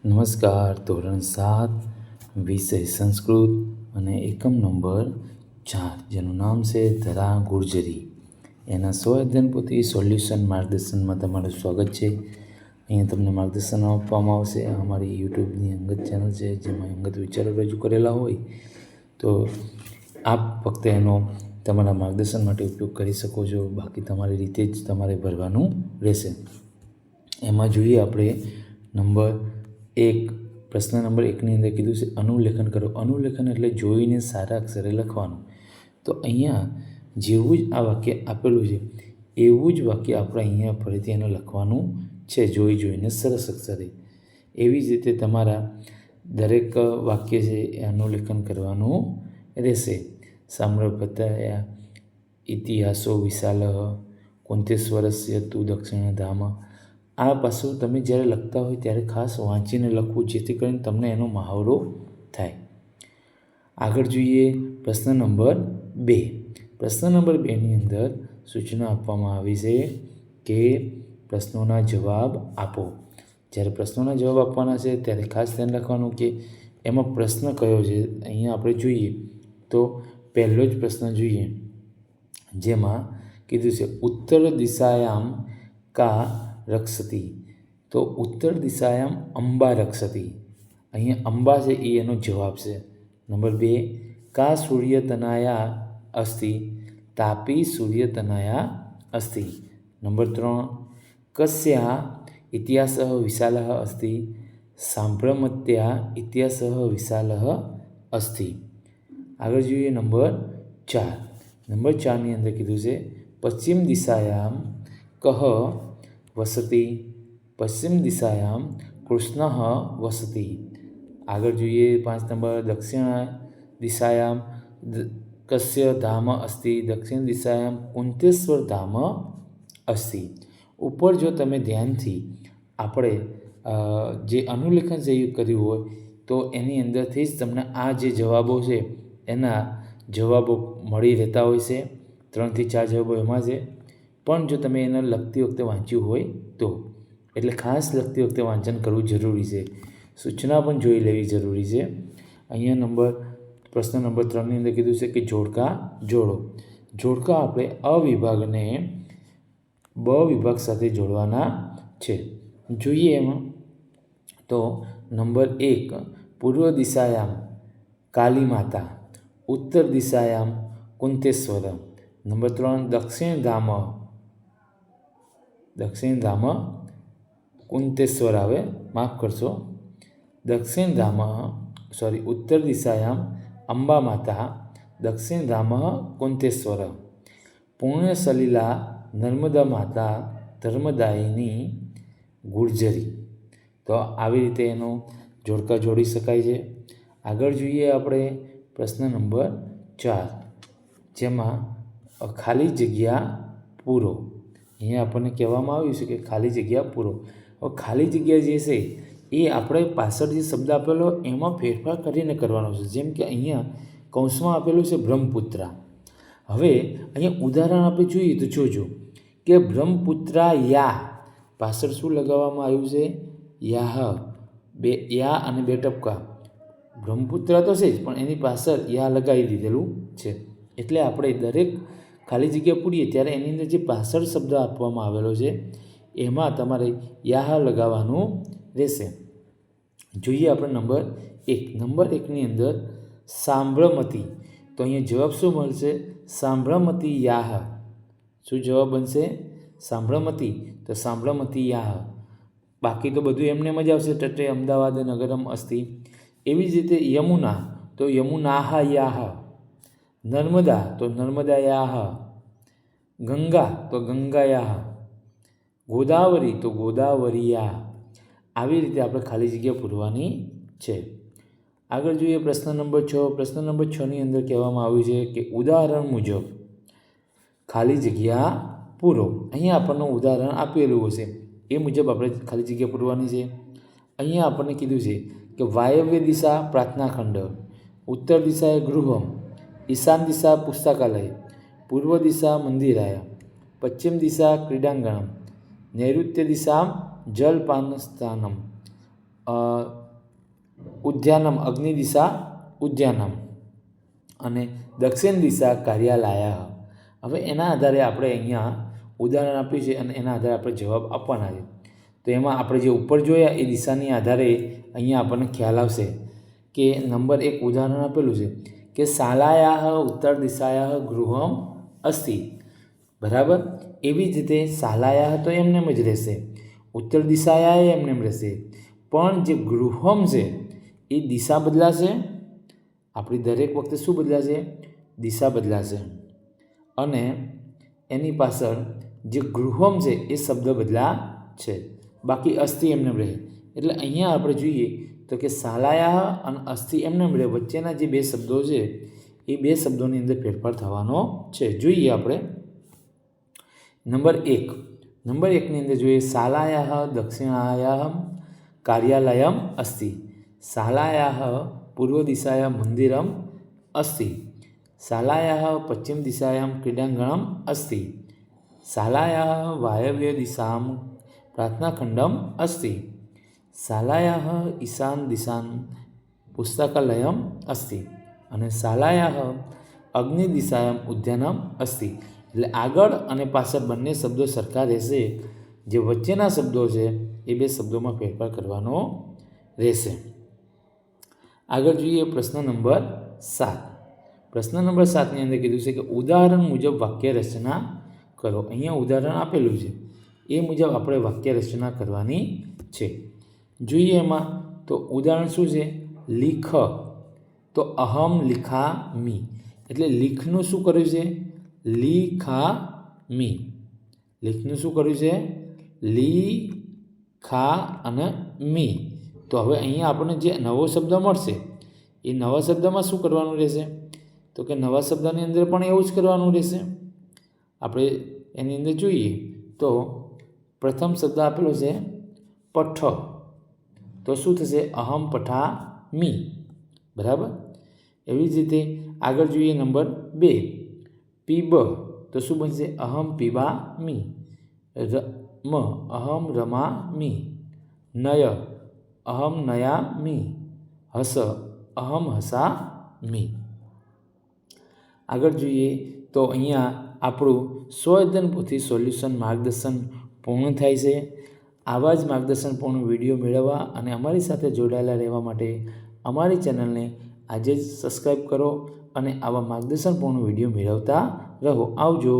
નમસ્કાર. ધોરણ 7 વિષય સંસ્કૃત અને એકમ નંબર 4 જેનું નામ છે ધરા ગુર્જરી. એના અધ્યયન પોથી સોલ્યુશન માર્ગદર્શનમાં તમારું સ્વાગત છે. અહીંયા તમને માર્ગદર્શન આપવામાં આવશે. અમારી યુટ્યુબની અંગત ચેનલ છે જેમાં અંગત વિચારો રજૂ કરેલા હોય તો આપ ફક્ત એનો તમારા માર્ગદર્શન માટે ઉપયોગ કરી શકો છો. બાકી તમારી રીતે જ તમારે ભરવાનું રહેશે. એમાં જોઈએ આપણે નંબર 1. પ્રશ્ન નંબર 1ની અંદર કીધું છે અનુલેખન કરો. અનુલેખન એટલે જોઈને સારા અક્ષરે લખવાનું. તો અહીંયા જેવું જ આ વાક્ય આપેલું છે એવું જ વાક્ય આપણે અહીંયા ફરીથી એને લખવાનું છે, જોઈને સરસ અક્ષરે. એવી જ રીતે તમારા દરેક વાક્ય છે એ અનુલેખન કરવાનું રહેશે. સામ્રપતયા ઇતિહાસો વિશાલ કોંતેશ્વરસ્ય તુ દક્ષિણધામ. આ પાછું તમે જ્યારે લખતા હોય ત્યારે ખાસ વાંચીને લખવું, જેથી કરીને તમને એનો મહાવરો થાય. આગળ જોઈએ પ્રશ્ન નંબર 2. પ્રશ્ન નંબર 2ની અંદર સૂચના આપવામાં આવી છે કે પ્રશ્નોના જવાબ આપો. જ્યારે પ્રશ્નોના જવાબ આપવાના છે ત્યારે ખાસ ધ્યાન રાખવાનું કે એમાં પ્રશ્ન કયો છે. અહીંયા આપણે જોઈએ તો પહેલો જ પ્રશ્ન જોઈએ જેમાં કીધું છે ઉત્તર દિશાયામ કા રક્ષતી. તો ઉત્તર દિશાયામ અંબા રક્ષતી. અહીંયા અંબા છે એ એનો જવાબ છે. નંબર 2, કા સૂર્યતનાયા અસ્તિ. તાપી સૂર્યતનાયા અસ્તિ. નંબર 3, કસ્યા ઇતિહાસ વિશાલ અસ્તિ. સાંભ્રમત્યા ઇતિહાસ વિશાલ અસ્તિ. આગળ જોઈએ નંબર 4. નંબર 4ની અંદર કીધું છે પશ્ચિમ દિશાયામ કહ વસતિ. પશ્ચિમ દિશાયામ કૃષ્ણ વસતિ. આગળ જોઈએ 5 નંબર દક્ષિણ દિશાયામ કસ્ય ધામ અસ્તિ. દક્ષિણ દિશાયામ કુંતેશ્વર ધામ અસ્તિ. ઉપર જો તમે ધ્યાનથી આપણે જે અનુલેખન જે કર્યું હોય તો એની અંદરથી જ તમને આ જે જવાબો છે એના જવાબો મળી રહેતા હોય છે. 3 થી 4 જવાબો એમાં છે. પણ જો તમે એને લખતી વખતે વાંચ્યું હોય તો, એટલે ખાસ લખતી વખતે વાંચન કરવું જરૂરી છે. સૂચના પણ જોઈ લેવી જરૂરી છે. અહીંયા પ્રશ્ન નંબર 3ની અંદર કીધું છે કે જોડકા જોડો. જોડકા આપણે અ વિભાગને બ વિભાગ સાથે જોડવાના છે. જોઈએ એમાં તો નંબર 1, પૂર્વ દિશાયામ કાલી માતા. ઉત્તર દિશાયામ કુંતેશ્વર. નંબર 3, દક્ષિણ ધામ કુંતેશ્વર આવે, માફ કરશો. ઉત્તર દિશાયામ અંબા માતા. દક્ષિણ ધામ કુંતેશ્વર. પૂર્ણ સલિલા નર્મદા માતા ધર્મદાયિની ગુર્જરી. તો આવી રીતે એનો જોડકા જોડી શકાય છે. આગળ જોઈએ આપણે પ્રશ્ન નંબર 4 જેમાં ખાલી જગ્યા પૂરો. અહીંયા આપણને કહેવામાં આવ્યું છે કે ખાલી જગ્યા પૂરો. હવે ખાલી જગ્યા જે છે એ આપણે પાછળ જે શબ્દ આપેલો એમાં ફેરફાર કરીને કરવાનો છે. જેમ કે અહીંયા કૌંસમાં આપેલું છે બ્રહ્મપુત્રા. હવે અહીંયા ઉદાહરણ આપણે જોઈએ તો જોજો કે બ્રહ્મપુત્રા યા પાછળ શું લગાવવામાં આવ્યું છે? યાહ. યા અને 2 ટપકા. બ્રહ્મપુત્રા તો છે જ પણ એની પાછળ યા લગાવી દીધેલું છે. એટલે આપણે દરેક ખાલી જગ્યા પૂરીએ ત્યારે એની અંદર જે પાછળ શબ્દ આપવામાં આવેલો છે એમાં તમારે યાહ લગાવવાનું રહેશે. જોઈએ આપણે નંબર 1. નંબર 1ની અંદર સાંભ્રમતી. તો અહીંયા જવાબ શું મળશે? સાંભ્રમતી યાહ. શું જવાબ બનશે? સાંભ્રમતી. તો સાંભ્રમતી યાહ. બાકી તો બધું એમને મજા આવશે. તટે અમદાવાદ નગરમ અસ્તિ. એવી જ રીતે યમુના તો યમુનાહ યાહ. નર્મદા તો નર્મદાયાહ. ગંગા તો ગંગાયાહ. ગોદાવરી તો ગોદાવરીયાહ. આવી રીતે આપણે ખાલી જગ્યા પૂરવાની છે. આગળ જોઈએ પ્રશ્ન નંબર 6. પ્રશ્ન નંબર 6ની અંદર કહેવામાં આવ્યું છે કે ઉદાહરણ મુજબ ખાલી જગ્યા પૂરો. અહીંયા આપણને ઉદાહરણ આપેલું હશે એ મુજબ આપણે ખાલી જગ્યા પૂરવાની છે. અહીંયા આપણને કીધું છે કે વાયવ્ય દિશા પ્રાર્થના ખંડ. ઉત્તર દિશાએ ગૃહમ. ઈશાન દિશા પુસ્તકાલય. પૂર્વ દિશા મંદિરાય. પશ્ચિમ દિશા ક્રીડાંગણમ. નૈઋત્ય દિશા જલપાન સ્થાનમ. ઉદ્યાનમ અગ્નિ દિશા ઉદ્યાનમ અને દક્ષિણ દિશા કાર્યાલય. હવે એના આધારે આપણે અહીંયા ઉદાહરણ આપ્યું છે અને એના આધારે આપણે જવાબ આપવાના છે. તો એમાં આપણે જે ઉપર જોયા એ દિશાની આધારે અહીંયા આપણને ખ્યાલ આવશે કે નંબર 1 ઉદાહરણ આપેલું છે કે શાલાયાઃ ઉત્તર દિશાયાઃ ગૃહમ અસ્તિ. બરાબર. એવી જ રીતે શાલાયાઃ તો એમને જ રહેશે, ઉત્તર દિશાયાએ એમને રહેશે, પણ જે ગૃહમ છે એ દિશા બદલાશે. આપણી દરેક વખતે શું બદલાશે? દિશા બદલાશે. અને એની પાછળ જે ગૃહમ છે એ શબ્દ બદલા છે, બાકી અસ્થિ એમને રહે. એટલે અહીંયા આપણે જોઈએ તો કે શાલાયાઃ અને અસ્થિ એમને રહે, વચ્ચેના જે બે શબ્દો છે એ બે શબ્દોની અંદર ફેરફાર થવાનો છે. જોઈએ આપણે નંબર 1ની અંદર જોઈએ શાલાયાઃ દક્ષિણાયામ કાર્યાલયમ અસ્તિ. શાલાયાઃ પૂર્વ દિશાયામ મંદિરમ અસ્તિ. શાલાયાઃ પશ્ચિમ દિશાયામ ક્રીડાંગણમ અસ્તિ. શાલાયાઃ વાયવ્ય દિશામ પ્રાર્થનાખંડમ અસ્તિ. શાલાયાઃ ઈશાન દિશાન પુસ્તકાલયમ અસ્તિ. અને શાલાયાઃ અગ્નિ દિશાયામ ઉદ્યાનમ અસ્તિ. એટલે આગળ અને પાછળ બંને શબ્દો સરખા રહેશે, જે વચ્ચેના શબ્દો છે એ બે શબ્દોમાં ફેરફાર કરવાનો રહેશે. આગળ જોઈએ પ્રશ્ન નંબર 7. પ્રશ્ન નંબર 7ની અંદર કીધું છે કે ઉદાહરણ મુજબ વાક્ય રચના કરો. અહીંયા ઉદાહરણ આપેલું છે એ મુજબ આપણે વાક્ય રચના કરવાની છે. જોઈએ એમાં તો ઉદાહરણ શું છે? લીખ. તો અહમ લિખામી, એટલે લીખનું શું કર્યું છે? લીખામી. લીખનું શું કર્યું છે? લીખા અને મી. તો હવે અહીંયા આપણને જે નવો શબ્દ મળશે એ નવા શબ્દમાં શું કરવાનું રહેશે? તો કે નવા શબ્દની અંદર પણ એવું જ કરવાનું રહેશે. આપણે એની અંદર જોઈએ તો પ્રથમ શબ્દ આપેલો છે પઠ. તો શું થશે? અહમ પઠામી. બરાબર. એવી જ રીતે આગળ જોઈએ નંબર 2 પીબ. તો શું બનશે? અહમ પીબામી. રમ અહમ રમામી. નય અહમ નયામી. હસ અહમ હસામી. આગળ જોઈએ તો અહીંયા આપણું સ્વઅધ્યયન પોથી સોલ્યુશન માર્ગદર્શન પૂર્ણ થાય છે. આવા જ માર્ગદર્શનપૂર્ણ વિડીયો મેળવવા અને અમારી સાથે જોડાયેલા રહેવા માટે અમારી ચેનલને આજે જ સબસ્ક્રાઈબ કરો અને આવા માર્ગદર્શનપૂર્ણ વિડીયો મેળવતા રહો. આવજો.